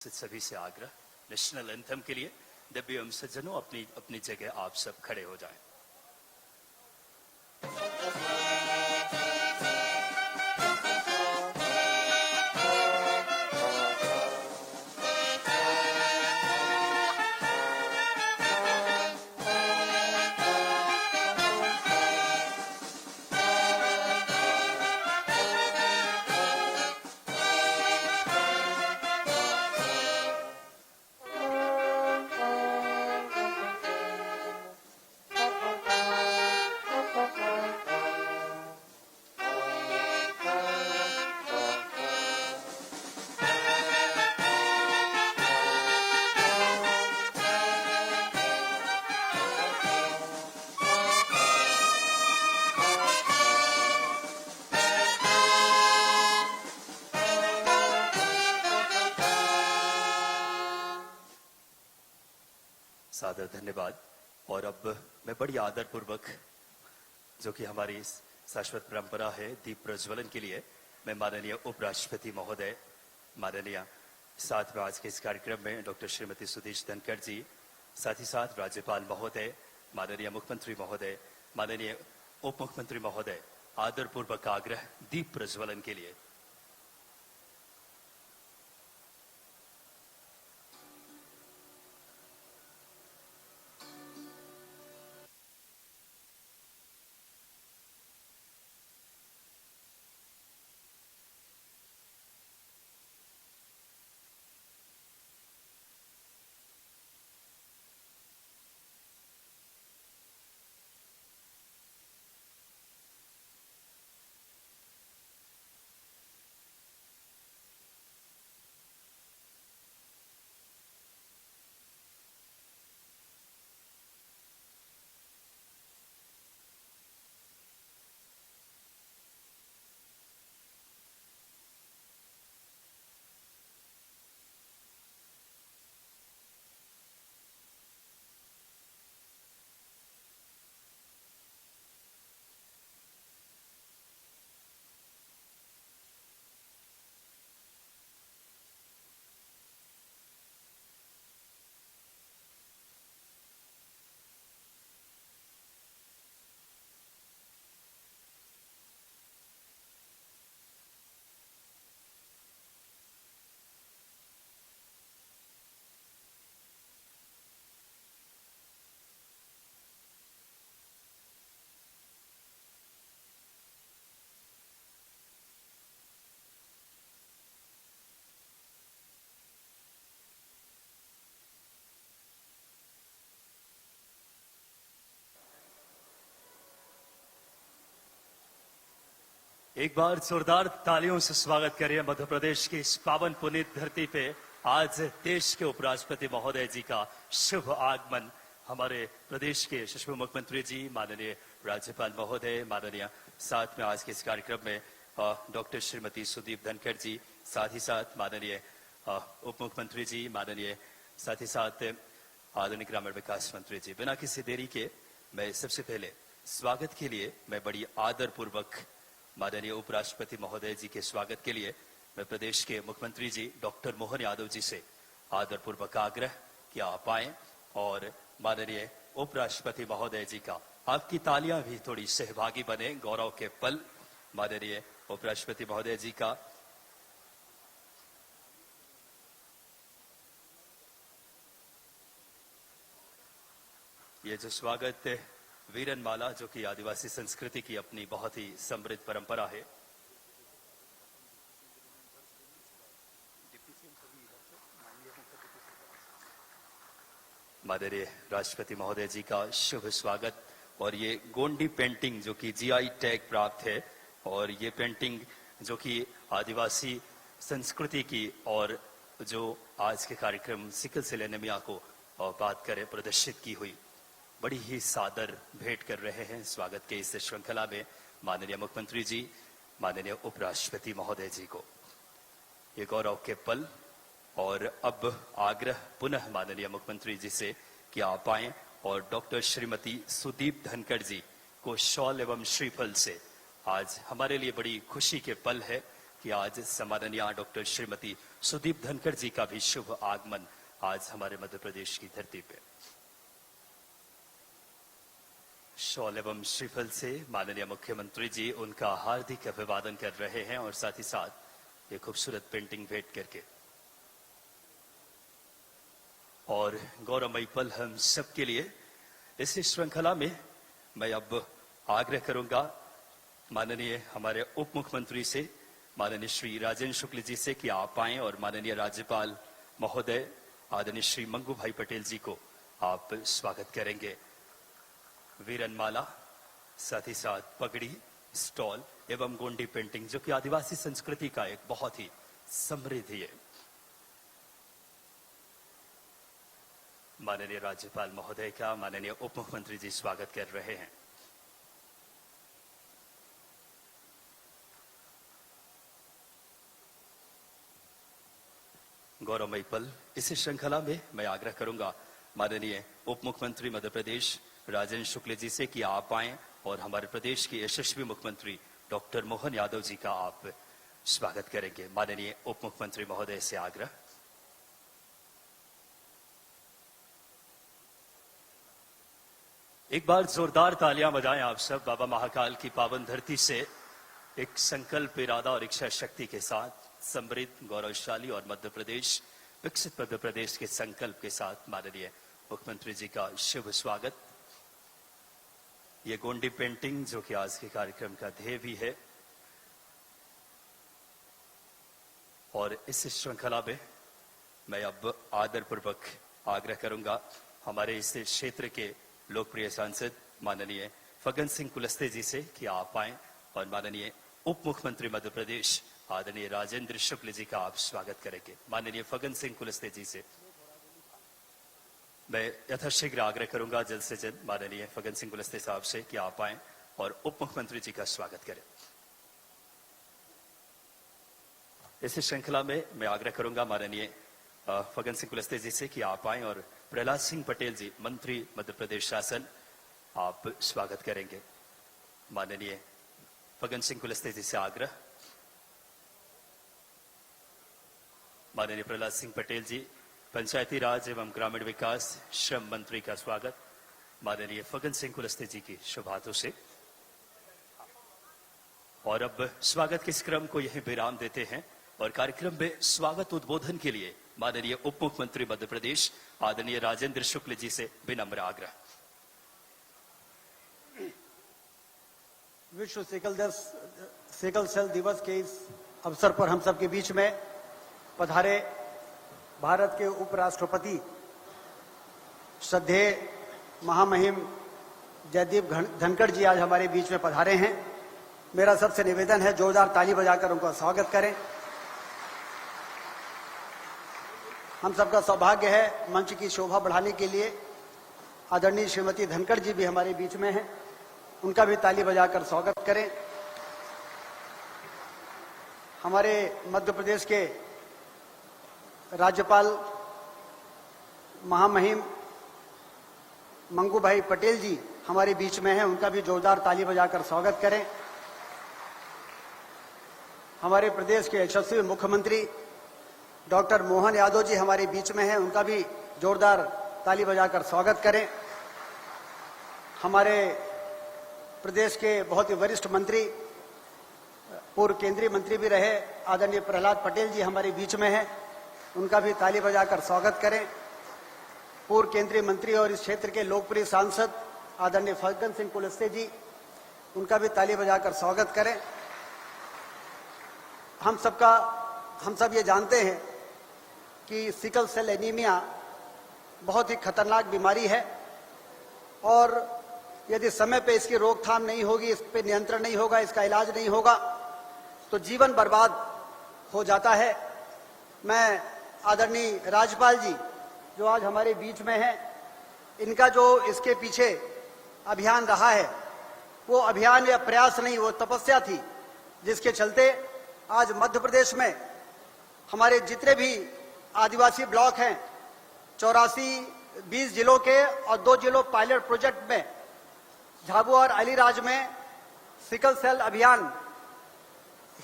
सभी से आग्रह, नेशनल एंथम के लिए दिव्य एवं सज्जनों अपनी अपनी जगह आप सब खड़े हो जाएं। सादर धन्यवाद। और अब मैं बड़ी आदर पूर्वक, जो कि हमारी शाश्वत परंपरा है, दीप प्रज्वलन के लिए मैं माननीय उपराष्ट्रपति महोदय, माननीय साथ में आज के इस कार्यक्रम में डॉक्टर श्रीमती सुदेश धनखड़ जी, साथ ही साथ राज्यपाल महोदय, माननीय मुख्यमंत्री महोदय, माननीय उप मुख्यमंत्री महोदय, आदर पूर्वक आग्रह दीप प्रज्वलन के लिए। एक बार जोरदार तालियों से स्वागत करिए मध्य प्रदेश की इस पावन पुनीत धरती पे आज देश के उपराष्ट्रपति महोदय जी का शुभ आगमन। हमारे प्रदेश के यशस्वी मुख्यमंत्री जी, माननीय राज्यपाल महोदय, माननीय साथ में आज के इस कार्यक्रम में डॉक्टर श्रीमती सुदीप धनखड़ जी, साथ ही साथ माननीय उप मुख्यमंत्री जी, माननीय साथ ही साथ आधुनिक ग्रामीण विकास मंत्री जी। बिना किसी देरी के मैं सबसे पहले स्वागत के लिए मैं बड़ी आदर पूर्वक माननीय उपराष्ट्रपति महोदय जी के स्वागत के लिए मैं प्रदेश के मुख्यमंत्री जी डॉक्टर मोहन यादव जी से आदर पूर्वक आग्रह कि आप आए और माननीय उपराष्ट्रपति महोदय जी का आपकी तालियां भी थोड़ी सहभागी बने, गौरव के पल माननीय उपराष्ट्रपति महोदय जी का। ये जो स्वागत वीरनमाला, जो कि आदिवासी संस्कृति की अपनी बहुत ही समृद्ध परंपरा है, माननीय राष्ट्रपति महोदय जी का शुभ स्वागत। और ये गोंडी पेंटिंग जो कि जीआई टैग प्राप्त है, और ये पेंटिंग जो कि आदिवासी संस्कृति की और जो आज के कार्यक्रम सिकल सेल एनीमिया को बात करें प्रदर्शित की हुई, बड़ी ही सादर भेंट कर रहे हैं स्वागत के इस श्रृंखला में माननीय मुख्यमंत्री जी, माननीय उपराष्ट्रपति महोदय जी को। ये गौरव के पल। और अब आग्रह पुनः माननीय मुख्यमंत्री जी से कि आप आए और डॉक्टर श्रीमती सुदीप धनखड़ जी को शॉल एवं श्रीफल से, आज हमारे लिए बड़ी खुशी के पल है कि आज सम्माननीय डॉक्टर श्रीमती सुदीप धनखड़ जी का भी शुभ आगमन आज हमारे मध्य प्रदेश की धरती पे। शॉल एवं श्रीफल से माननीय मुख्यमंत्री जी उनका हार्दिक अभिवादन कर रहे हैं और साथ ही साथ ये खूबसूरत पेंटिंग भेंट करके। और गौरवमयी पल हम सबके लिए इस श्रृंखला में मैं अब आग्रह करूंगा माननीय हमारे उप मुख्यमंत्री से, माननीय श्री राजेंद्र शुक्ल जी से कि आप आए और माननीय राज्यपाल महोदय आदरणीय श्री मंगू भाई पटेल जी को आप स्वागत करेंगे। वीरनमाला, साथ ही साथ पगड़ी, स्टॉल एवं गोंडी पेंटिंग जो कि आदिवासी संस्कृति का एक बहुत ही समृद्ध है। माननीय राज्यपाल महोदय का माननीय उप मुख्यमंत्री जी स्वागत कर रहे हैं। गौरवमयी पल इस श्रृंखला में मैं आग्रह करूंगा माननीय उप मुख्यमंत्री मध्य प्रदेश राजेंद्र शुक्ल जी से कि आप आए और हमारे प्रदेश के यशस्वी मुख्यमंत्री डॉक्टर मोहन यादव जी का आप स्वागत करेंगे। माननीय उप मुख्यमंत्री महोदय से आग्रह। एक बार जोरदार तालियां बजाएं आप सब बाबा महाकाल की पावन धरती से एक संकल्प, इरादा और इच्छा शक्ति के साथ समृद्ध, गौरवशाली और मध्य प्रदेश, विकसित मध्य प्रदेश के संकल्प के साथ माननीय मुख्यमंत्री जी का शुभ स्वागत। ये गोंडी पेंटिंग जो कि आज के कार्यक्रम का ध्येय भी है और इस श्रृंखला में मैं अब आदरपूर्वक आग्रह करूंगा हमारे इस क्षेत्र के लोकप्रिय सांसद माननीय फग्गन सिंह कुलस्ते जी से कि आप आए और माननीय उप मुख्यमंत्री मध्य प्रदेश आदरणीय राजेंद्र शुक्ल जी का आप स्वागत करेंगे। माननीय फग्गन सिंह कुलस्ते जी से मैं यथाशीघ्र आग्रह करूंगा जल्द से जल्द माननीय फग्गन सिंह कुलस्ते साहब से कि आप आए और उप मुख्यमंत्री जी का स्वागत करें। इस श्रृंखला में मैं आग्रह करूंगा माननीय फग्गन सिंह कुलस्ते जी से कि आप आए और प्रहलाद सिंह पटेल जी, मंत्री मध्य प्रदेश शासन, आप स्वागत करेंगे। माननीय फग्गन सिंह कुलस्ते जी से आग्रह। माननीय प्रहलाद सिंह पटेल जी, पंचायती राज एवं ग्रामीण विकास श्रम मंत्री का स्वागत माननीय फग्गन सिंह कुलस्ते जी की शुभ हाथों से। और अब स्वागत के इस क्रम को यही विराम देते हैं और कार्यक्रम में स्वागत उद्बोधन के लिए माननीय उप मुख्यमंत्री मध्य प्रदेश आदरणीय राजेंद्र शुक्ल जी से विनम्र आग्रह। विश्व सिकल सेल दिवस के इस अवसर पर हम सबके बीच में पधारे भारत के उपराष्ट्रपति श्रद्धेय महामहिम जयदीप धनखड़ जी आज हमारे बीच में पधारे हैं। मेरा सबसे निवेदन है जोरदार ताली बजाकर उनका स्वागत करें। हम सबका सौभाग्य है मंच की शोभा बढ़ाने के लिए आदरणीय श्रीमती धनखड़ जी भी हमारे बीच में हैं, उनका भी ताली बजाकर स्वागत करें। हमारे मध्य प्रदेश के राज्यपाल महामहिम मंगू भाई पटेल जी हमारे बीच में हैं, उनका भी जोरदार ताली बजाकर स्वागत करें। हमारे प्रदेश के यशस्वी मुख्यमंत्री डॉक्टर मोहन यादव जी हमारे बीच में हैं, उनका भी जोरदार ताली बजाकर स्वागत करें। हमारे प्रदेश के बहुत ही वरिष्ठ मंत्री, पूर्व केंद्रीय मंत्री भी रहे आदरणीय प्रहलाद पटेल जी हमारे बीच में हैं, उनका भी ताली बजाकर स्वागत करें। पूर्व केंद्रीय मंत्री और इस क्षेत्र के लोकप्रिय सांसद आदरणीय फग्गन सिंह कुलस्ते जी, उनका भी ताली बजाकर स्वागत करें। हम सब ये जानते हैं कि सिकल सेल एनीमिया बहुत ही खतरनाक बीमारी है और यदि समय पे इसकी रोकथाम नहीं होगी, इस पे नियंत्रण नहीं होगा, इसका इलाज नहीं होगा तो जीवन बर्बाद हो जाता है। मैं आदरणीय राज्यपाल जी जो आज हमारे बीच में हैं, इनका जो इसके पीछे अभियान रहा है वो अभियान या प्रयास नहीं, वो तपस्या थी, जिसके चलते आज मध्य प्रदेश में हमारे जितने भी आदिवासी ब्लॉक हैं 20 जिलों के और 2 जिलों पायलट प्रोजेक्ट में झाबुआ और अलीराज में सिकल सेल अभियान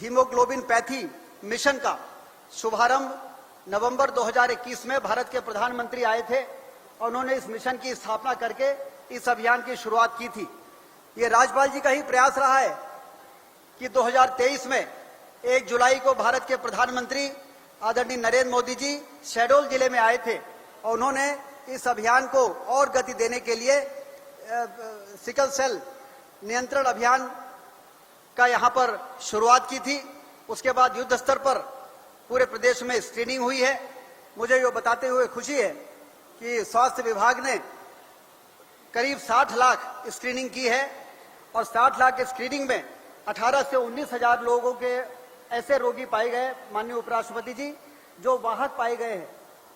हीमोग्लोबिन पैथी मिशन का शुभारंभ नवंबर 2021 में भारत के प्रधानमंत्री आए थे और उन्होंने इस मिशन की स्थापना करके इस अभियान की शुरुआत की थी। ये राज्यपाल जी का ही प्रयास रहा है कि 2023 में 1 जुलाई को भारत के प्रधानमंत्री आदरणीय नरेंद्र मोदी जी शहडोल जिले में आए थे और उन्होंने इस अभियान को और गति देने के लिए सिकल सेल नियंत्रण अभियान का यहाँ पर शुरुआत की थी। उसके बाद युद्ध स्तर पर पूरे प्रदेश में स्क्रीनिंग हुई है। मुझे ये बताते हुए खुशी है कि स्वास्थ्य विभाग ने करीब 60 लाख स्क्रीनिंग की है और 60 लाख स्क्रीनिंग में 18 से 19 हजार लोगों के ऐसे रोगी पाए गए माननीय उपराष्ट्रपति जी जो वाहक पाए गए हैं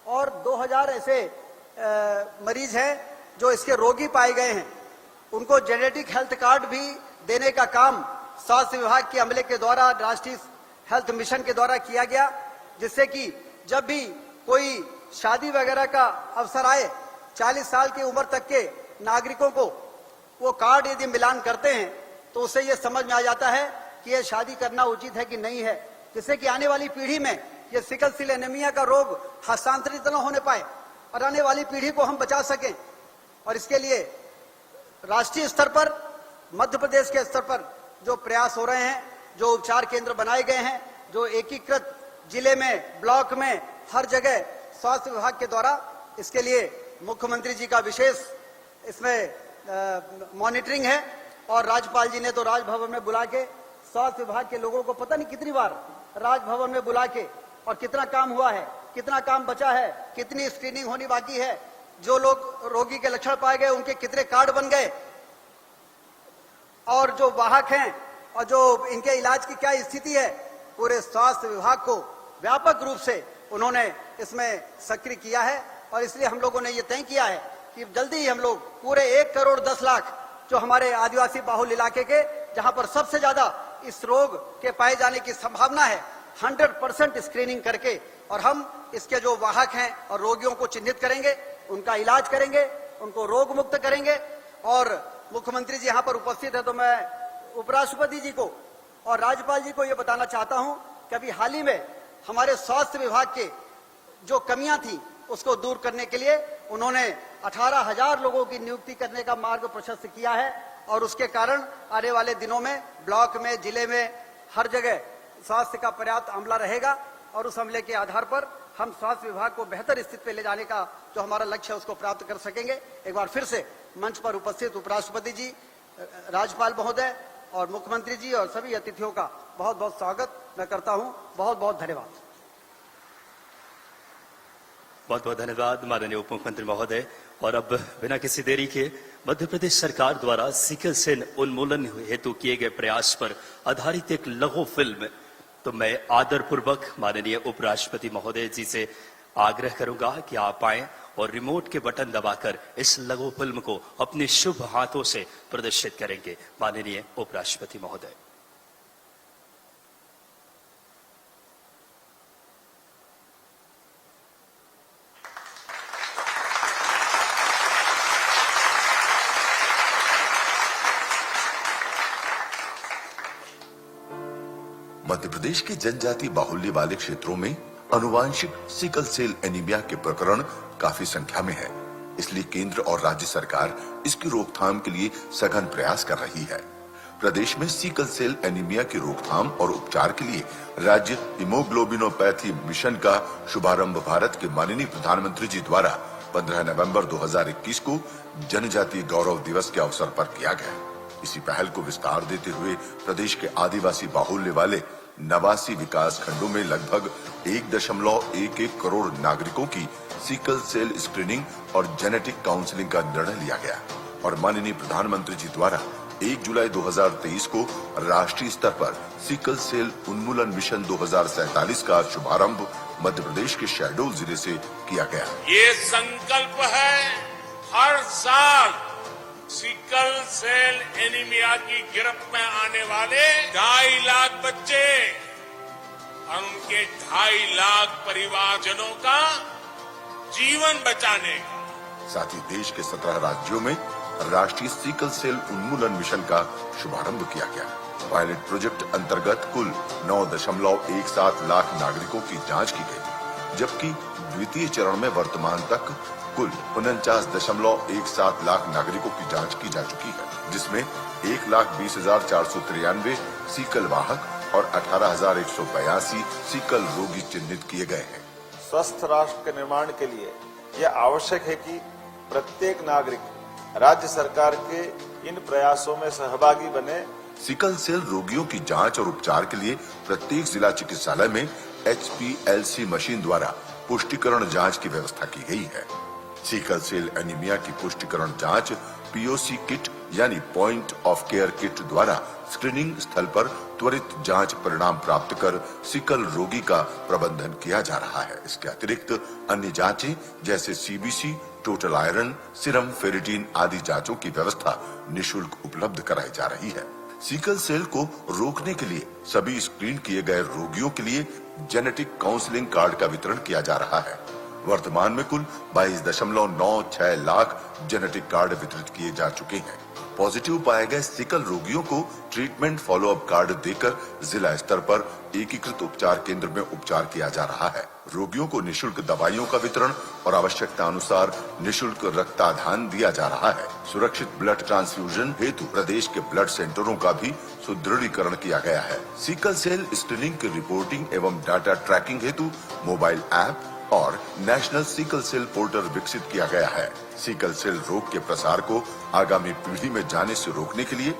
और 2000 ऐसे मरीज हैं जो इसके रोगी पाए गए हैं। उनको जेनेटिक हेल्थ कार्ड भी देने का काम स्वास्थ्य विभाग के अमले के द्वारा राष्ट्रीय हेल्थ मिशन के द्वारा किया गया, जिससे कि जब भी कोई शादी वगैरह का अवसर आए 40 साल की उम्र तक के नागरिकों को वो कार्ड यदि मिलान करते हैं तो उससे ये समझ में आ जाता है कि ये शादी करना उचित है कि नहीं है, जिससे कि आने वाली पीढ़ी में ये सिकल सेल एनीमिया का रोग हस्तांतरित न होने पाए और आने वाली पीढ़ी को हम बचा सकें। और इसके लिए राष्ट्रीय स्तर पर, मध्य प्रदेश के स्तर पर जो प्रयास हो रहे हैं, जो उपचार केंद्र बनाए गए हैं, जो एकीकृत जिले में, ब्लॉक में, हर जगह स्वास्थ्य विभाग के द्वारा, इसके लिए मुख्यमंत्री जी का विशेष इसमें मॉनिटरिंग है। और राज्यपाल जी ने तो राजभवन में बुला के स्वास्थ्य विभाग के लोगों को पता नहीं कितनी बार राजभवन में बुला के और कितना काम हुआ है, कितना काम बचा है, कितनी स्क्रीनिंग होनी बाकी है, जो लोग रोगी के लक्षण पाए गए उनके कितने कार्ड बन गए और जो वाहक हैं और जो इनके इलाज की क्या स्थिति है, पूरे स्वास्थ्य विभाग को व्यापक रूप से उन्होंने इसमें सक्रिय किया है। और इसलिए हम लोगों ने ये तय किया है कि जल्दी ही हम लोग पूरे 1 करोड़ 10 लाख जो हमारे आदिवासी बाहुल इलाके के जहां पर सबसे ज्यादा इस रोग के पाए जाने की संभावना है 100% स्क्रीनिंग करके और हम इसके जो वाहक हैं और रोगियों को चिन्हित करेंगे, उनका इलाज करेंगे, उनको रोग मुक्त करेंगे। और मुख्यमंत्री जी यहाँ पर उपस्थित है तो मैं उपराष्ट्रपति जी को और राज्यपाल जी को ये बताना चाहता हूं कि अभी हाल ही में हमारे स्वास्थ्य विभाग के जो कमियां थी उसको दूर करने के लिए उन्होंने 18,000 लोगों की नियुक्ति करने का मार्ग प्रशस्त किया है और उसके कारण आने वाले दिनों में ब्लॉक में, जिले में, हर जगह स्वास्थ्य का पर्याप्त अमला रहेगा और उस अमले के आधार पर हम स्वास्थ्य विभाग को बेहतर स्थिति पे ले जाने का जो हमारा लक्ष्य है उसको प्राप्त कर सकेंगे। एक बार फिर से मंच पर उपस्थित उपराष्ट्रपति जी, राज्यपाल महोदय और मुख्यमंत्री जी और सभी अतिथियों का बहुत बहुत स्वागत मैं करता हूं। बहुत बहुत धन्यवाद। बहुत बहुत धन्यवाद माननीय उप मुख्यमंत्री महोदय। और अब बिना किसी देरी के मध्य प्रदेश सरकार द्वारा सिकल सेल उन्मूलन हेतु किए गए प्रयास पर आधारित एक लघु फिल्म, तो मैं आदरपूर्वक माननीय उपराष्ट्रपति महोदय जी से आग्रह करूंगा कि आप आएं और रिमोट के बटन दबाकर इस लघु फिल्म को अपने शुभ हाथों से प्रदर्शित करेंगे। माननीय उपराष्ट्रपति महोदय। मध्य प्रदेश के जनजाति बाहुल्य वाले क्षेत्रों में अनुवांशिक सिकल सेल एनीमिया के प्रकरण काफी संख्या में है, इसलिए केंद्र और राज्य सरकार इसकी रोकथाम के लिए सघन प्रयास कर रही है। प्रदेश में सिकल सेल एनीमिया की रोकथाम और उपचार के लिए राज्य हीमोग्लोबिनोपैथी मिशन का शुभारंभ भारत के माननीय प्रधानमंत्री जी द्वारा 15 नवंबर 2021 को जनजातीय गौरव दिवस के अवसर पर किया गया। इसी पहल को विस्तार देते हुए प्रदेश के आदिवासी बाहुल्य वाले 89 विकास खंडों में लगभग 1.11 करोड़ नागरिकों की सिकल सेल स्क्रीनिंग और जेनेटिक काउंसलिंग का निर्णय लिया गया और माननीय प्रधानमंत्री जी द्वारा 1 जुलाई 2023 को राष्ट्रीय स्तर पर सिकल सेल उन्मूलन मिशन 2047 का शुभारंभ मध्य प्रदेश के शहडोल जिले से किया गया। ये संकल्प है हर साल सिकल सेल एनीमिया की गिरफ्त में आने वाले 2.5 लाख बच्चे और उनके 2.5 लाख परिवारजनों का जीवन बचाने का। साथ ही देश के 17 राज्यों में राष्ट्रीय सिकल सेल उन्मूलन मिशन का शुभारंभ किया गया। पायलट प्रोजेक्ट अंतर्गत कुल 9.17 लाख नागरिकों की जांच की गई, जबकि द्वितीय चरण में वर्तमान तक कुल 49.17 लाख नागरिकों की जांच की जा चुकी है, जिसमें 1,20,493 सीकल वाहक और 18,182 सीकल रोगी चिन्हित किए गए हैं। स्वस्थ राष्ट्र के निर्माण के लिए यह आवश्यक है कि प्रत्येक नागरिक राज्य सरकार के इन प्रयासों में सहभागी बने। सिकल सेल रोगियों की जांच और उपचार के लिए प्रत्येक जिला चिकित्सालय में HPLC मशीन द्वारा पुष्टिकरण जांच की व्यवस्था की गई है। सिकल सेल एनीमिया की पुष्टिकरण जांच POC किट यानी पॉइंट ऑफ केयर किट द्वारा स्क्रीनिंग स्थल पर त्वरित जांच परिणाम प्राप्त कर सिकल रोगी का प्रबंधन किया जा रहा है। इसके अतिरिक्त अन्य जांचें जैसे CBC, total iron, serum ferritin आदि जांचों की व्यवस्था निःशुल्क उपलब्ध कराई जा रही है। सिकल सेल को रोकने के लिए सभी स्क्रीन किए गए रोगियों के लिए जेनेटिक काउंसलिंग कार्ड का वितरण किया जा रहा है। वर्तमान में कुल 22.96 लाख जेनेटिक कार्ड वितरित किए जा चुके हैं। पॉजिटिव पाए गए सिकल रोगियों को ट्रीटमेंट फॉलोअप कार्ड देकर जिला स्तर पर एकीकृत उपचार केंद्र में उपचार किया जा रहा है। रोगियों को निःशुल्क दवाइयों का वितरण और आवश्यकता अनुसार निःशुल्क रक्ताधान दिया जा रहा है। सुरक्षित ब्लड ट्रांसफ्यूजन हेतु प्रदेश के ब्लड सेंटरों का भी सुदृढ़ीकरण किया गया है। सिकल सेल स्क्रीनिंग की रिपोर्टिंग एवं डाटा ट्रैकिंग हेतु मोबाइल ऐप और नेशनल सिकल सेल पोर्टल विकसित किया गया है। सिकल सेल रोग के प्रसार को आगामी पीढ़ी में जाने से रोकने के लिए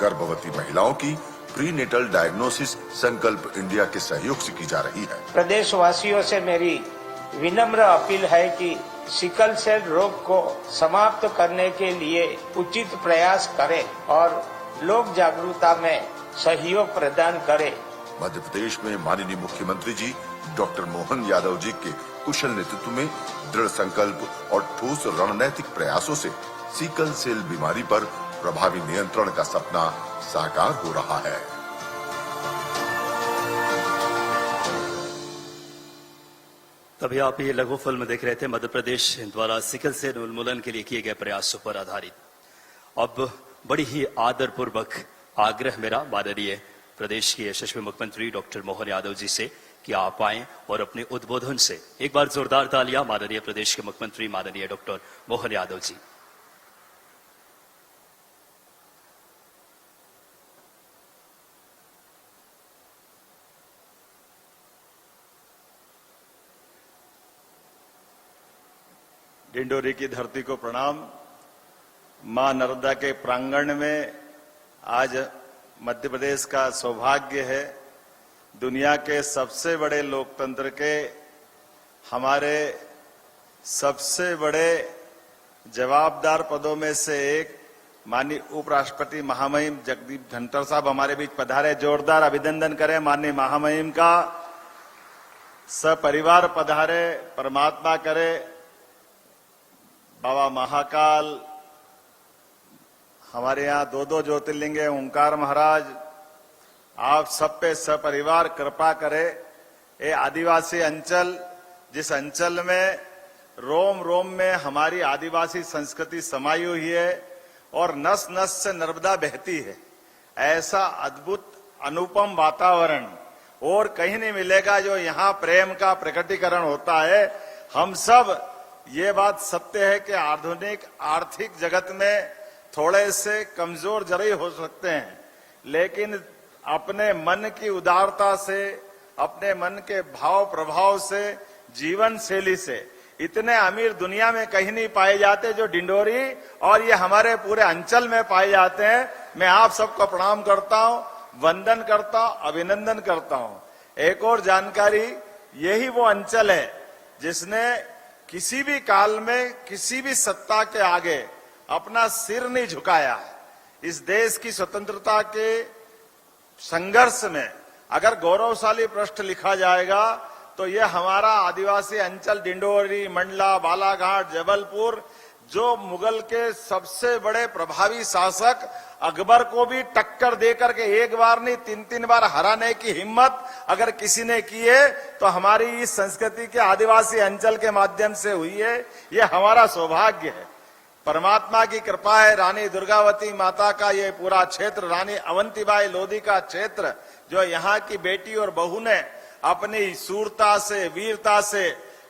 गर्भवती महिलाओं की प्रीनेटल डायग्नोसिस संकल्प इंडिया के सहयोग से की जा रही है। प्रदेशवासियों से मेरी विनम्र अपील है कि सिकल सेल रोग को समाप्त करने के लिए उचित प्रयास करें और लोक जागरूकता में सहयोग प्रदान करें। मध्य प्रदेश में माननीय मुख्यमंत्री जी डॉक्टर मोहन यादव जी के कुशल नेतृत्व में दृढ़ संकल्प और ठोस रणनीतिक प्रयासों से सिकल सेल बीमारी पर प्रभावी नियंत्रण का सपना साकार हो रहा है। तभी आप ये लघु फिल्म देख रहे थे मध्य प्रदेश द्वारा सिकल सेल उन्मूलन के लिए किए गए प्रयासों पर आधारित। अब बड़ी ही आदरपूर्वक आग्रह मेरा माननीय प्रदेश के यशस्वी मुख्यमंत्री डॉक्टर मोहन यादव जी से कि आप आएं और अपने उद्बोधन से एक बार जोरदार तालियां माननीय प्रदेश के मुख्यमंत्री माननीय डॉक्टर मोहन यादव जी। डिंडोरी की धरती को प्रणाम। मां नर्मदा के प्रांगण में आज मध्य प्रदेश का सौभाग्य है दुनिया के सबसे बड़े लोकतंत्र के हमारे सबसे बड़े जवाबदार पदों में से एक माननीय उपराष्ट्रपति महामहिम जगदीप धनखड़ साहब हमारे बीच पधारे। जोरदार अभिनंदन करें माननीय महामहिम का। सपरिवार पधारे। परमात्मा करे बाबा महाकाल, हमारे यहाँ दो ज्योतिर्लिंग है, ओंकार महाराज, आप सब पे सपरिवार कृपा करे। ये आदिवासी अंचल, जिस अंचल में रोम रोम में हमारी आदिवासी संस्कृति समाई हुई है और नस नस से नर्मदा बहती है, ऐसा अद्भुत अनुपम वातावरण और कहीं नहीं मिलेगा जो यहाँ प्रेम का प्रकटीकरण होता है। हम सब ये बात सत्य है कि आधुनिक आर्थिक जगत में थोड़े से कमजोर जरूर हो सकते हैं, लेकिन अपने मन की उदारता से, अपने मन के भाव प्रभाव से, जीवन शैली से इतने अमीर दुनिया में कहीं नहीं पाए जाते जो डिंडोरी और ये हमारे पूरे अंचल में पाए जाते हैं। मैं आप सबको प्रणाम करता हूं, वंदन करता हूं, अभिनंदन करता हूं। एक और जानकारी, यही वो अंचल है जिसने किसी भी काल में किसी भी सत्ता के आगे अपना सिर नहीं झुकाया है। इस देश की स्वतंत्रता के संघर्ष में अगर गौरवशाली पृष्ठ लिखा जाएगा तो यह हमारा आदिवासी अंचल डिंडोरी, मंडला, बालाघाट, जबलपुर, जो मुगल के सबसे बड़े प्रभावी शासक अकबर को भी टक्कर देकर के एक बार नहीं 3-3 बार हराने की हिम्मत अगर किसी ने की है तो हमारी इस संस्कृति के आदिवासी अंचल के माध्यम से हुई है। यह हमारा सौभाग्य है। परमात्मा की कृपा है, रानी दुर्गावती माता का ये पूरा क्षेत्र, रानी अवंतीबाई लोधी का क्षेत्र, जो यहाँ की बेटी और बहू ने अपनी सूरता से, वीरता से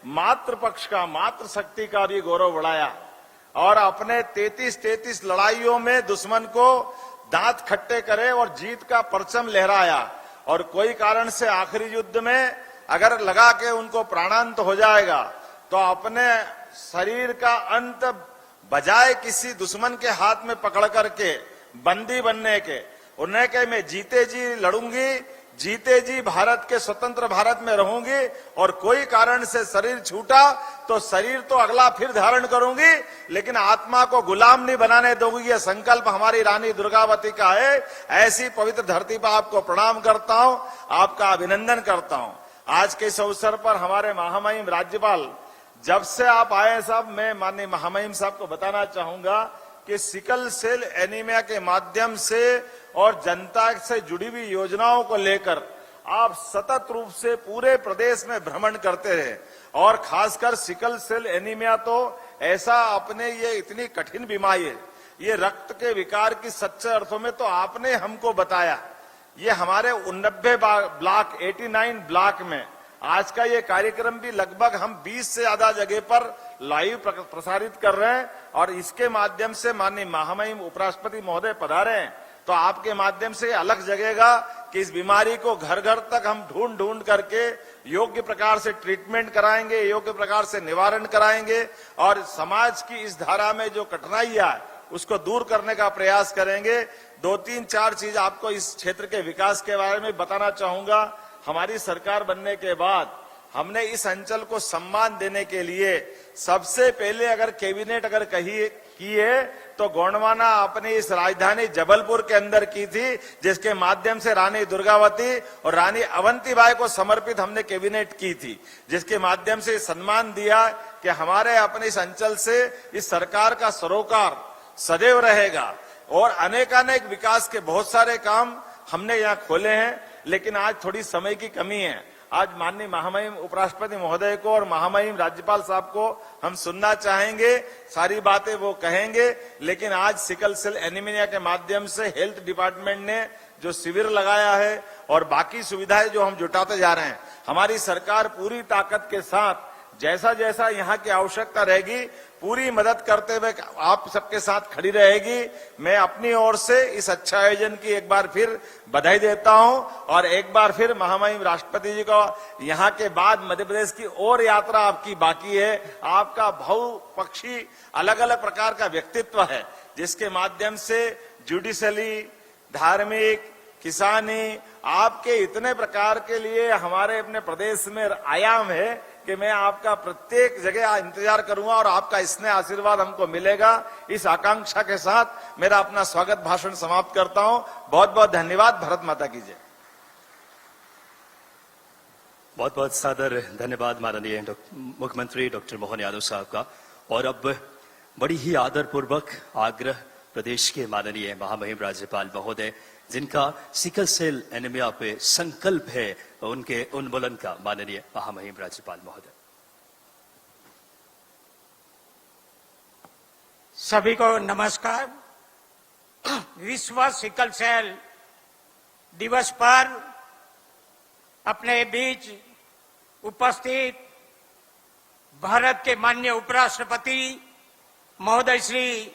मातृपक्ष का, मातृशक्ति का भी गौरव बढ़ाया और अपने 33 लड़ाइयों में दुश्मन को दांत खट्टे करे और जीत का परचम लहराया। और कोई कारण से आखिरी युद्ध में अगर लगा के उनको प्राणांत हो जाएगा तो अपने शरीर का अंत बजाय किसी दुश्मन के हाथ में पकड़ करके बंदी बनने के, उन्हें कहे मैं जीते जी लड़ूंगी, जीते जी भारत के स्वतंत्र भारत में रहूंगी और कोई कारण से शरीर छूटा तो शरीर तो अगला फिर धारण करूंगी, लेकिन आत्मा को गुलाम नहीं बनाने दूंगी। यह संकल्प हमारी रानी दुर्गावती का है। ऐसी पवित्र धरती पर आपको प्रणाम करता हूं, आपका अभिनंदन करता हूं। आज के इस अवसर पर हमारे महामहिम राज्यपाल, जब से आप आए साहब, मैं माननीय महामहिम साहब को बताना चाहूंगा कि सिकल सेल एनीमिया के माध्यम से और जनता से जुड़ी हुई योजनाओं को लेकर आप सतत रूप से पूरे प्रदेश में भ्रमण करते रहे और खासकर सिकल सेल एनीमिया तो ऐसा अपने ये इतनी कठिन बीमारी है, ये रक्त के विकार की सच्चे अर्थों में तो आपने हमको बताया। ये हमारे 89 ब्लॉक, 89 ब्लॉक में आज का ये कार्यक्रम भी लगभग हम 20 से ज्यादा जगह पर लाइव प्रसारित कर रहे हैं और इसके माध्यम से माननीय महामहिम उपराष्ट्रपति महोदय पधारे हैं तो आपके माध्यम से अलग जगेगा कि इस बीमारी को घर घर तक हम ढूंढ ढूंढ करके योग्य प्रकार से ट्रीटमेंट कराएंगे, योग्य प्रकार से निवारण कराएंगे और समाज की इस धारा में जो कठिनाइयां है उसको दूर करने का प्रयास करेंगे। 2-3-4 चीज आपको इस क्षेत्र के विकास के बारे में बताना चाहूंगा। हमारी सरकार बनने के बाद हमने इस अंचल को सम्मान देने के लिए सबसे पहले अगर कैबिनेट अगर की है तो गोंडवाना अपनी इस राजधानी जबलपुर के अंदर की थी, जिसके माध्यम से रानी दुर्गावती और रानी अवंतीबाई को समर्पित हमने कैबिनेट की थी, जिसके माध्यम से सम्मान दिया कि हमारे अपने इस अंचल से इस सरकार का सरोकार सदैव रहेगा और अनेकानेक विकास के बहुत सारे काम हमने यहाँ खोले हैं। लेकिन आज थोड़ी समय की कमी है। आज माननीय महामहिम उपराष्ट्रपति महोदय को और महामहिम राज्यपाल साहब को हम सुनना चाहेंगे, सारी बातें वो कहेंगे, लेकिन आज सिकल सेल एनीमिया के माध्यम से हेल्थ डिपार्टमेंट ने जो शिविर लगाया है और बाकी सुविधाएं जो हम जुटाते जा रहे हैं, हमारी सरकार पूरी ताकत के साथ जैसा जैसा यहाँ की आवश्यकता रहेगी पूरी मदद करते हुए आप सबके साथ खड़ी रहेगी। मैं अपनी ओर से इस अच्छा आयोजन की एक बार फिर बधाई देता हूं और एक बार फिर महामहिम राष्ट्रपति जी को यहाँ के बाद मध्य प्रदेश की और यात्रा आपकी बाकी है। आपका बहुपक्षी अलग अलग प्रकार का व्यक्तित्व है, जिसके माध्यम से जुडिशली, धार्मिक, किसानी, आपके इतने प्रकार के लिए हमारे अपने प्रदेश में आयाम है कि मैं आपका प्रत्येक जगह इंतजार करूंगा और आपका स्नेह आशीर्वाद हमको मिलेगा। इस आकांक्षा के साथ मेरा अपना स्वागत भाषण समाप्त करता हूं। बहुत बहुत धन्यवाद। भारत माता की जय। बहुत बहुत सादर धन्यवाद माननीय मुख्यमंत्री डॉक्टर मोहन यादव साहब का। और अब बड़ी ही आदरपूर्वक आग्रह प्रदेश के माननीय महामहिम राज्यपाल महोदय, जिनका सिकल सेल एनीमिया पे संकल्प है, उनके उन्मूलन का माननीय महामहिम राज्यपाल महोदय। सभी को नमस्कार। विश्व सिकल सेल दिवस पर अपने बीच उपस्थित भारत के माननीय उपराष्ट्रपति महोदय श्री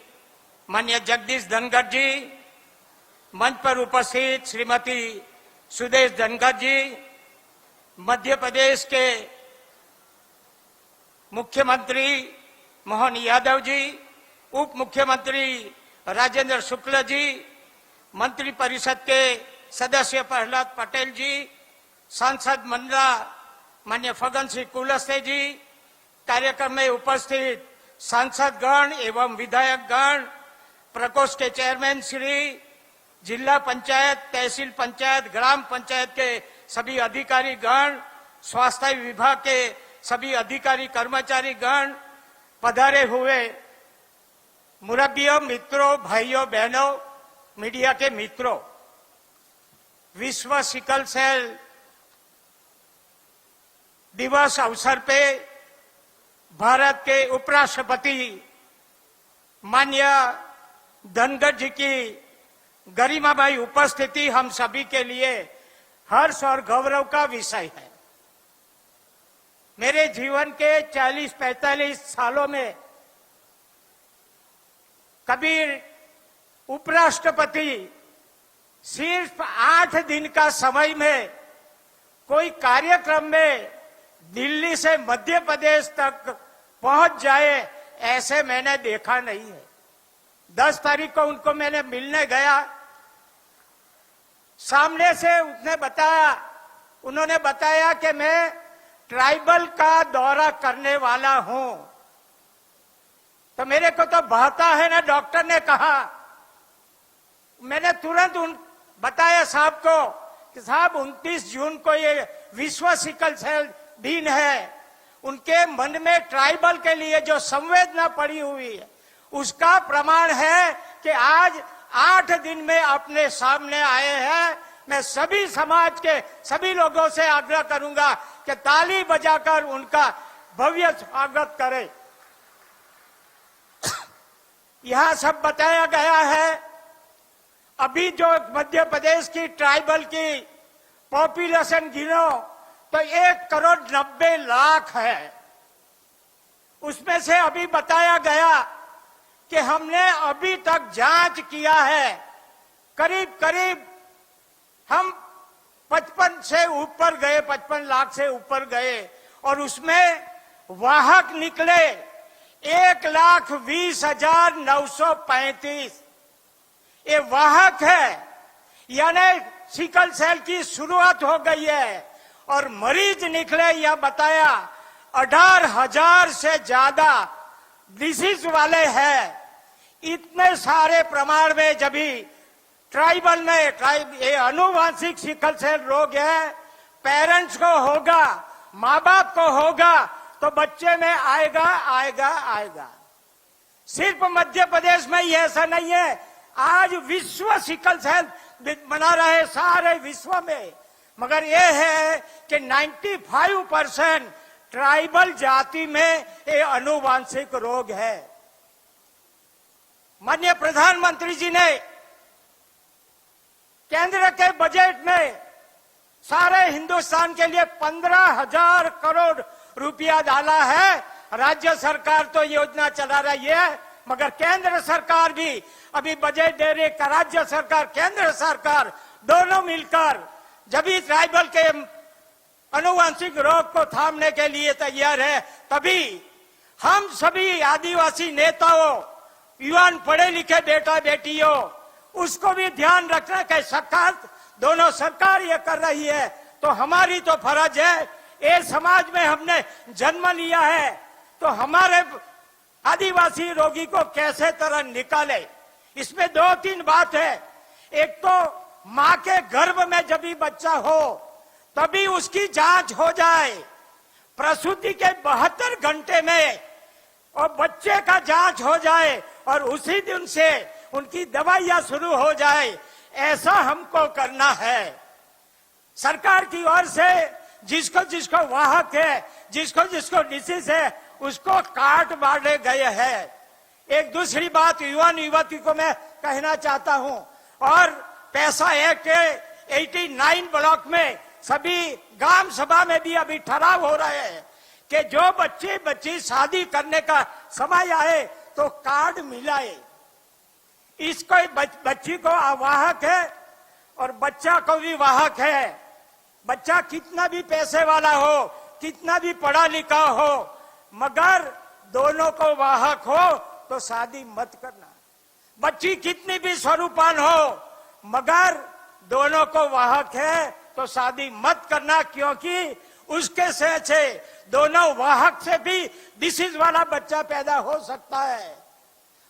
माननीय जगदीश धनखड़ जी, मंच पर उपस्थित श्रीमती सुदेश धनखड़ जी, मध्य प्रदेश के मुख्यमंत्री मोहन यादव जी, उप मुख्यमंत्री राजेंद्र शुक्ल जी, मंत्री परिषद के सदस्य प्रहलाद पटेल जी, सांसद मंडला माननीय फग्गन सिंह कुलस्ते जी, कार्यक्रम में उपस्थित सांसद गण एवं विधायक गण, प्रकोष्ठ के चेयरमैन श्री, जिला पंचायत, तहसील पंचायत, ग्राम पंचायत के सभी अधिकारी गण, स्वास्थ्य विभाग के सभी अधिकारी कर्मचारी गण, पधारे हुए मुरब्बियों, मित्रों, भाइयों बहनों, मीडिया के मित्रों, विश्व सिकल सेल दिवस अवसर पे भारत के उपराष्ट्रपति माननीय धनगर जी की गरिमामय उपस्थिति हम सभी के लिए हर्ष और गौरव का विषय है। मेरे जीवन के 40-45 सालों में कभी उपराष्ट्रपति सिर्फ 8 दिन का समय में कोई कार्यक्रम में दिल्ली से मध्य प्रदेश तक पहुंच जाए, ऐसे मैंने देखा नहीं है। 10 तारीख को उनको मैंने मिलने गया, सामने से उन्होंने बताया कि मैं ट्राइबल का दौरा करने वाला हूं। तो मेरे को तो बहता है ना, डॉक्टर ने कहा। मैंने तुरंत बताया साहब को कि साहब 29 जून को ये विश्व सिकल सेल दिन है। उनके मन में ट्राइबल के लिए जो संवेदना पड़ी हुई है, उसका प्रमाण है कि आज 8 दिन में अपने सामने आए हैं। मैं सभी समाज के सभी लोगों से आग्रह करूंगा कि ताली बजाकर उनका भव्य स्वागत करें। यहां सब बताया गया है, अभी जो मध्य प्रदेश की ट्राइबल की पॉपुलेशन गिनो तो 1,90,00,000 है। उसमें से अभी बताया गया कि हमने अभी तक जांच किया है, करीब करीब हम 55 से ऊपर गए, 55 लाख से ऊपर गए, और उसमें वाहक निकले 1,20,935। ये वाहक है, यानी सिकल सेल की शुरुआत हो गई है। और मरीज निकले, यह बताया 18,000 से ज्यादा डिसीज वाले हैं। इतने सारे प्रमाण में जब भी ट्राइबल में ये अनुवांशिक सिकल सेल रोग है, पेरेंट्स को होगा, माँ बाप को होगा, तो बच्चे में आएगा आएगा आएगा। सिर्फ मध्य प्रदेश में ही ऐसा नहीं है, आज विश्व सिकल सेल मना रहे सारे विश्व में। मगर यह है कि 95% ट्राइबल जाति में ये अनुवांशिक रोग है। माननीय प्रधानमंत्री जी ने केंद्र के बजट में सारे हिंदुस्तान के लिए 15,000 करोड़ रुपया डाला है। राज्य सरकार तो योजना चला रही है, मगर केंद्र सरकार भी अभी बजट दे रही है। राज्य सरकार, केंद्र सरकार दोनों मिलकर जब भी ट्राइबल के अनुवांशिक रोग को थामने के लिए तैयार है, तभी हम सभी आदिवासी नेताओं, युवान पढ़े लिखे बेटा बेटियों, उसको भी ध्यान रखना कि सरकार, दोनों सरकार ये कर रही है, तो हमारी तो फर्ज है, ये समाज में हमने जन्म लिया है, तो हमारे आदिवासी रोगी को कैसे तरह निकाले। इसमें 2-3 बात है। एक तो माँ के गर्भ में जब भी बच्चा हो तभी उसकी जांच हो जाए, प्रसूति के 72 घंटे में, और बच्चे का जांच हो जाए और उसी दिन से उनकी दवाइयां शुरू हो जाए। ऐसा हमको करना है। सरकार की ओर से जिसको जिसको वाहक है, जिसको जिसको डिसीज है, उसको कार्ड बांटे गए हैं। एक दूसरी बात युवान युवती को मैं कहना चाहता हूं, और पैसा एक्ट 89 ब्लॉक में सभी ग्राम सभा में भी अभी ठहराव हो रहे हैं कि जो बच्ची शादी करने का समय आए तो कार्ड मिलाए। इसको बच्ची को वाहक है और बच्चा को भी वाहक है। बच्चा कितना भी पैसे वाला हो, कितना भी पढ़ा लिखा हो, मगर दोनों को वाहक हो तो शादी मत करना। बच्ची कितनी भी स्वरूपान हो, मगर दोनों को वाहक है तो शादी मत करना, क्योंकि उसके से दोनों वाहक से भी डिसीज वाला बच्चा पैदा हो सकता है।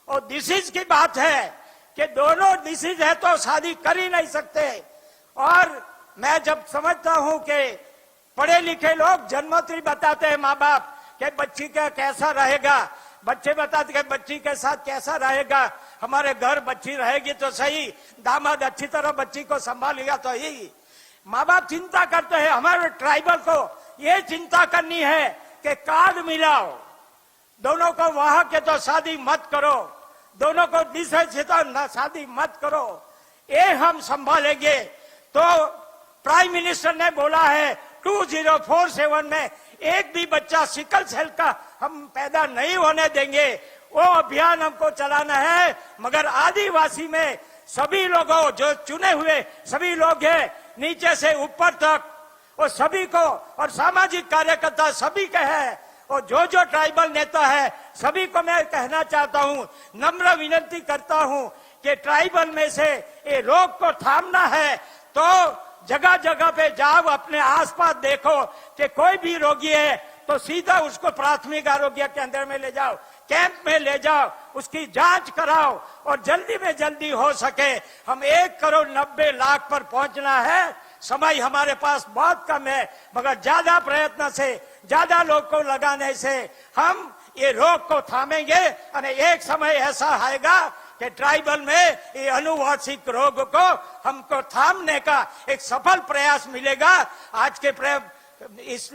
और डिसीज की बात है कि दोनों डिसीज है तो शादी कर ही नहीं सकते। और मैं जब समझता हूं कि पढ़े लिखे लोग जन्मोत्तरी बताते हैं माँ बाप कि बच्ची का कैसा रहेगा, बच्चे बताते हैं बच्ची के साथ कैसा रहेगा, हमारे घर बच्ची रहेगी तो सही, दामाद अच्छी तरह बच्ची को संभालेगा तो ही। माँ बाप चिंता करते हैं। हमारे ट्राइबल को ये चिंता करनी है कि कार्ड मिलाओ, दोनों को वाहक है तो शादी मत करो। दोनों को निषेध शादी मत करो, ये हम संभालेंगे। तो प्राइम मिनिस्टर ने बोला है 2047 में एक भी बच्चा सिकल सेल का हम पैदा नहीं होने देंगे। वो अभियान हमको चलाना है। मगर आदिवासी में सभी लोगों, जो चुने हुए सभी लोग हैं, नीचे से ऊपर तक, वो सभी को, और सामाजिक कार्यकर्ता सभी के हैं, और जो ट्राइबल नेता है सभी को मैं कहना चाहता हूं, नम्र विनती करता हूं कि ट्राइबल में से ये रोग को थामना है तो जगह जगह पे जाओ, अपने आसपास देखो कि कोई भी रोगी है तो सीधा उसको प्राथमिक आरोग्य केंद्र में ले जाओ, कैंप में ले जाओ, उसकी जांच कराओ, और जल्दी में जल्दी हो सके हम 1,90,00,000 पर पहुंचना है। समय हमारे पास बहुत कम है, मगर ज्यादा प्रयत्न से, ज्यादा लोग को लगाने से हम ये रोग को थामेंगे। और एक समय ऐसा आएगा कि ट्राइबल में ये अनुवांशिक रोग को हमको थामने का एक सफल प्रयास मिलेगा। आज के इस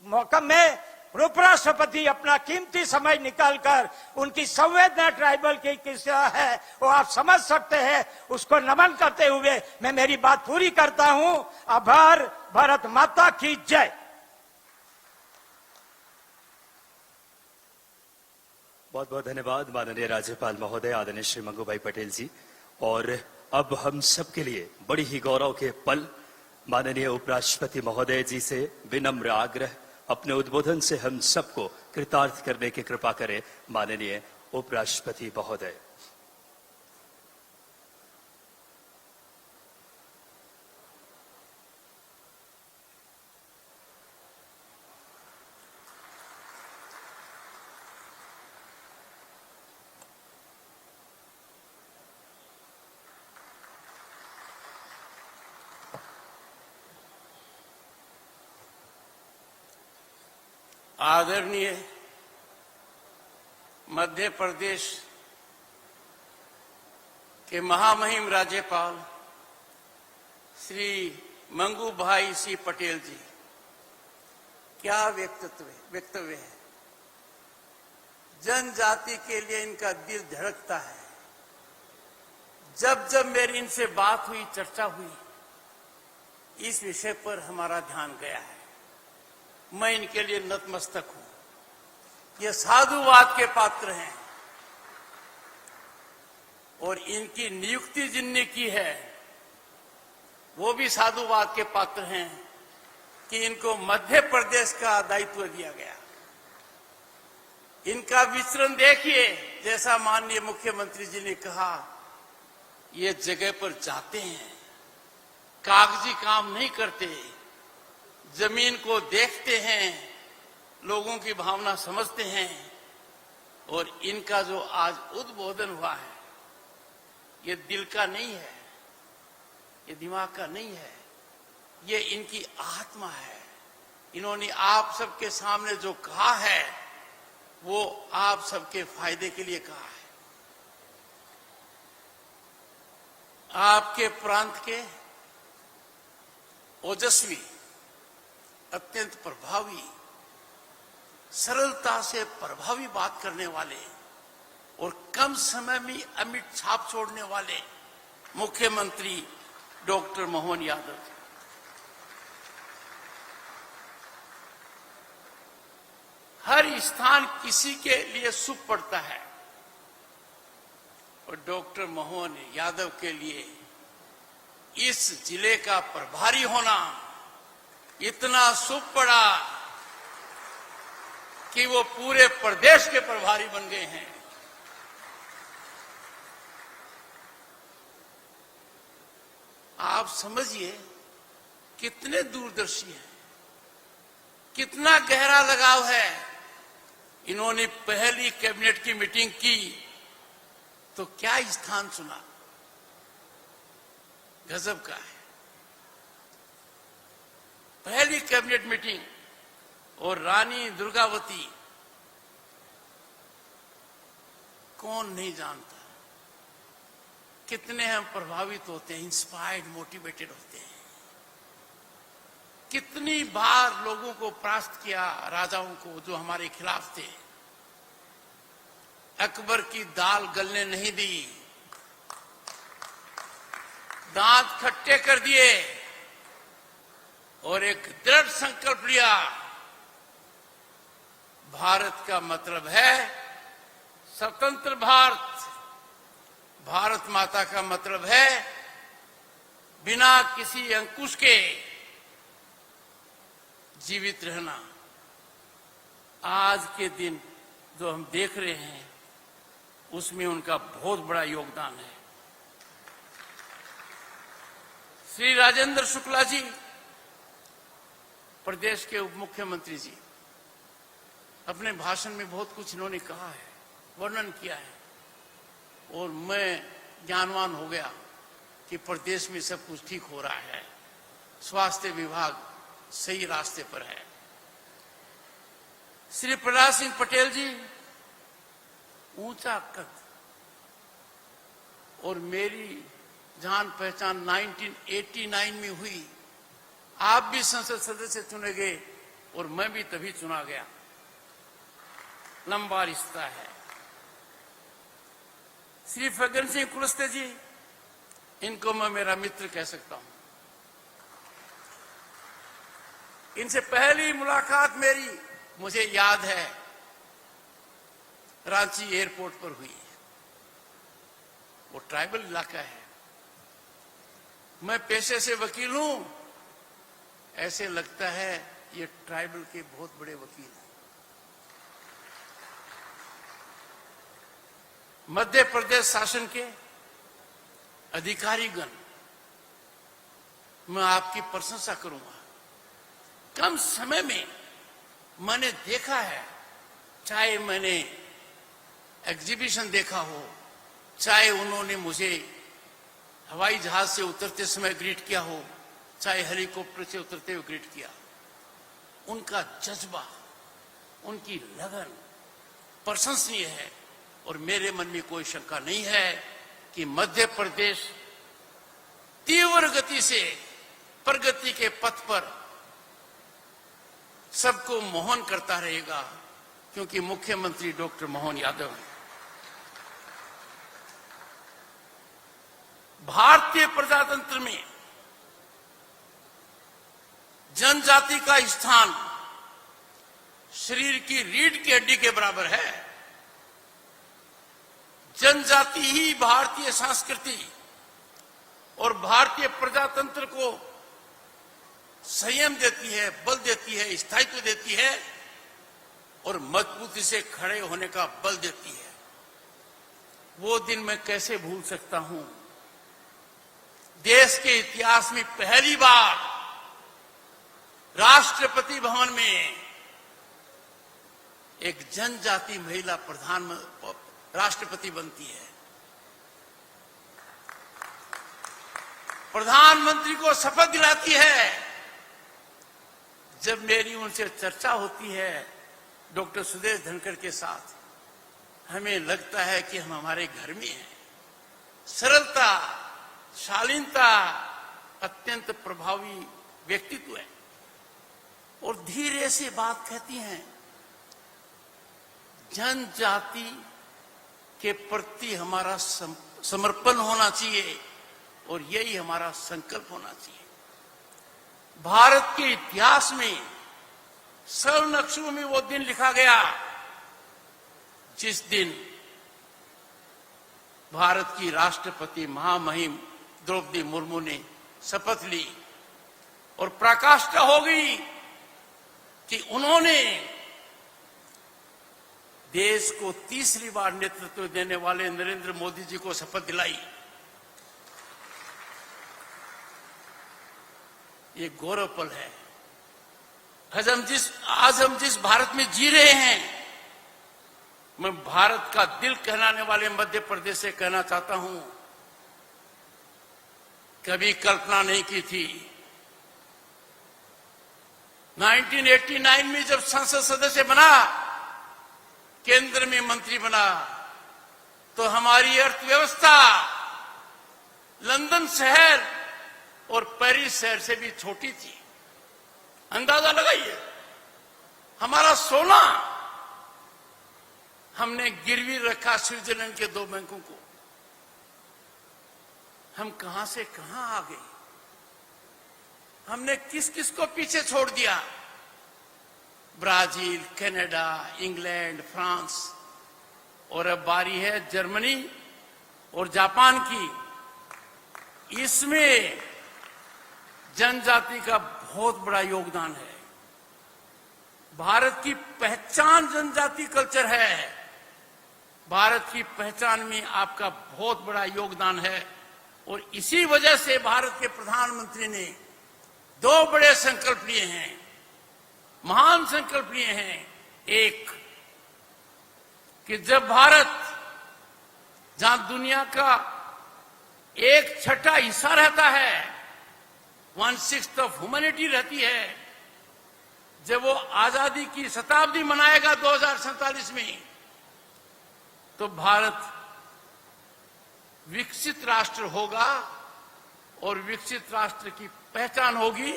मौका में उपराष्ट्रपति अपना कीमती समय निकालकर उनकी संवेदना ट्राइबल की किस है वो आप समझ सकते हैं। उसको नमन करते हुए मैं मेरी बात पूरी करता हूं। आभार। भारत माता की जय। बहुत बहुत धन्यवाद माननीय राज्यपाल महोदय आदरणीय श्री मंगूभाई पटेल जी। और अब हम सबके लिए बड़ी ही गौरव के पल, माननीय उपराष्ट्रपति महोदय जी से विनम्र आग्रह, अपने उद्बोधन से हम सबको कृतार्थ करने की कृपा करें। माननीय उपराष्ट्रपति महोदय। आदरणीय मध्य प्रदेश के महामहिम राज्यपाल श्री मंगूभाई सी पटेल जी, क्या वक्तव्य है। जनजाति के लिए इनका दिल धड़कता है। जब जब मेरी इनसे बात हुई, चर्चा हुई, इस विषय पर हमारा ध्यान गया है। मैं इनके लिए नतमस्तक हूं। ये साधुवाद के पात्र हैं और इनकी नियुक्ति जिनने की है वो भी साधुवाद के पात्र हैं कि इनको मध्य प्रदेश का दायित्व दिया गया। इनका विचरण देखिए, जैसा माननीय मुख्यमंत्री जी ने कहा, ये जगह पर जाते हैं, कागजी काम नहीं करते, जमीन को देखते हैं, लोगों की भावना समझते हैं। और इनका जो आज उद्बोधन हुआ है, ये दिल का नहीं है, ये दिमाग का नहीं है, ये इनकी आत्मा है। इन्होंने आप सबके सामने जो कहा है वो आप सबके फायदे के लिए कहा है। आपके प्रांत के ओजस्वी, अत्यंत प्रभावी, सरलता से प्रभावी बात करने वाले और कम समय में अमिट छाप छोड़ने वाले मुख्यमंत्री डॉक्टर मोहन यादव। हर स्थान किसी के लिए शुभ पड़ता है और डॉक्टर मोहन यादव के लिए इस जिले का प्रभारी होना इतना शुभ पड़ा कि वो पूरे प्रदेश के प्रभारी बन गए हैं। आप समझिए कितने दूरदर्शी हैं, कितना गहरा लगाव है। इन्होंने पहली कैबिनेट की मीटिंग की तो क्या स्थान चुना, गजब का है। पहली कैबिनेट मीटिंग और रानी दुर्गावती, कौन नहीं जानता। कितने हम प्रभावित होते हैं, इंस्पायर्ड, मोटिवेटेड होते हैं। कितनी बार लोगों को परास्त किया, राजाओं को जो हमारे खिलाफ थे। अकबर की दाल गलने नहीं दी, दांत खट्टे कर दिए और एक दृढ़ संकल्प लिया। भारत का मतलब है स्वतंत्र भारत, भारत माता का मतलब है बिना किसी अंकुश के जीवित रहना। आज के दिन जो हम देख रहे हैं उसमें उनका बहुत बड़ा योगदान है। श्री राजेंद्र शुक्ला जी, प्रदेश के उप मुख्यमंत्री जी, अपने भाषण में बहुत कुछ इन्होंने कहा है, वर्णन किया है और मैं ज्ञानवान हो गया कि प्रदेश में सब कुछ ठीक हो रहा है, स्वास्थ्य विभाग सही रास्ते पर है। श्री प्रहलाद सिंह पटेल जी, ऊंचा कद और मेरी जान पहचान 1989 में हुई। आप भी संसद सदस्य चुने गए और मैं भी तभी चुना गया, लंबा रिश्ता है। श्री फग्गन सिंह कुलस्ते जी, इनको मैं मेरा मित्र कह सकता हूं। इनसे पहली मुलाकात मेरी, मुझे याद है, रांची एयरपोर्ट पर हुई। वो ट्राइबल इलाका है, मैं पेशे से वकील हूं, ऐसे लगता है ये ट्राइबल के बहुत बड़े वकील हैं। मध्य प्रदेश शासन के अधिकारीगण, मैं आपकी प्रशंसा करूंगा। कम समय में मैंने देखा है, चाहे मैंने एग्जीबिशन देखा हो, चाहे उन्होंने मुझे हवाई जहाज से उतरते समय ग्रीट किया हो, चाहे हेलीकॉप्टर से उतरते हुए ग्रीट किया, उनका जज्बा, उनकी लगन प्रशंसनीय है। और मेरे मन में कोई शंका नहीं है कि मध्य प्रदेश तीव्र गति से प्रगति के पथ पर सबको मोहन करता रहेगा, क्योंकि मुख्यमंत्री डॉक्टर मोहन यादव हैं। भारतीय प्रजातंत्र में जनजाति का स्थान शरीर की रीढ़ की हड्डी के बराबर है। जनजाति ही भारतीय संस्कृति और भारतीय प्रजातंत्र को संयम देती है, बल देती है, स्थायित्व देती है और मजबूती से खड़े होने का बल देती है। वो दिन मैं कैसे भूल सकता हूं, देश के इतिहास में पहली बार राष्ट्रपति भवन में एक जनजाति महिला राष्ट्रपति बनती है। प्रधानमंत्री को शपथ दिलाती है। जब मेरी उनसे चर्चा होती है डॉक्टर सुदेश धनखड़ के साथ, हमें लगता है कि हम हमारे घर में हैं। सरलता, शालीनता, अत्यंत प्रभावी व्यक्तित्व है और धीरे से बात कहती हैं। जनजाति के प्रति हमारा समर्पण होना चाहिए और यही हमारा संकल्प होना चाहिए। भारत के इतिहास में स्वर्ण अक्षरों में वो दिन लिखा गया जिस दिन भारत की राष्ट्रपति महामहिम द्रौपदी मुर्मू ने शपथ ली और प्रकाष्ठा हो गई कि उन्होंने देश को तीसरी बार नेतृत्व देने वाले नरेंद्र मोदी जी को शपथ दिलाई। ये गौरव पल है। आज हम जिस भारत में जी रहे हैं, मैं भारत का दिल कहलाने वाले मध्य प्रदेश से कहना चाहता हूं, कभी कल्पना नहीं की थी। 1989 में जब संसद सदस्य बना, केंद्र में मंत्री बना, तो हमारी अर्थव्यवस्था लंदन शहर और पेरिस शहर से भी छोटी थी। अंदाजा लगाइए, हमारा सोना, हमने गिरवी रखा स्विट्जरलैंड के 2 बैंकों को। हम कहां से कहां आ गए, हमने किस किस को पीछे छोड़ दिया। ब्राजील, कनाडा, इंग्लैंड, फ्रांस, और अब बारी है जर्मनी और जापान की। इसमें जनजाति का बहुत बड़ा योगदान है। भारत की पहचान जनजाति कल्चर है। भारत की पहचान में आपका बहुत बड़ा योगदान है, और इसी वजह से भारत के प्रधानमंत्री ने 2 बड़े संकल्प लिए हैं, महान संकल्प लिए हैं। एक, कि जब भारत, जहां दुनिया का 1/6 हिस्सा रहता है, 1/6 ऑफ ह्यूमैनिटी रहती है, जब वो आजादी की शताब्दी मनाएगा 2047 में, तो भारत विकसित राष्ट्र होगा, और विकसित राष्ट्र की पहचान होगी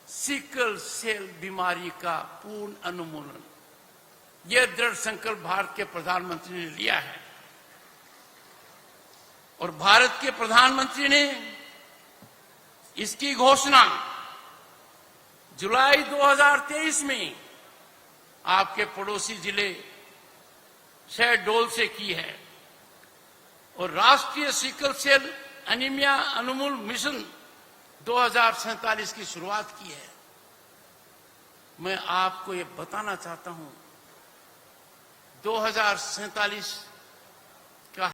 सिकल सेल बीमारी का पूर्ण उन्मूलन। यह दृढ़ संकल्प भारत के प्रधानमंत्री ने लिया है, और भारत के प्रधानमंत्री ने इसकी घोषणा जुलाई 2023 में आपके पड़ोसी जिले शहडोल से की है, और राष्ट्रीय सिकल सेल एनीमिया उन्मूलन मिशन 2047 की शुरुआत की है। मैं आपको ये बताना चाहता हूं, 2047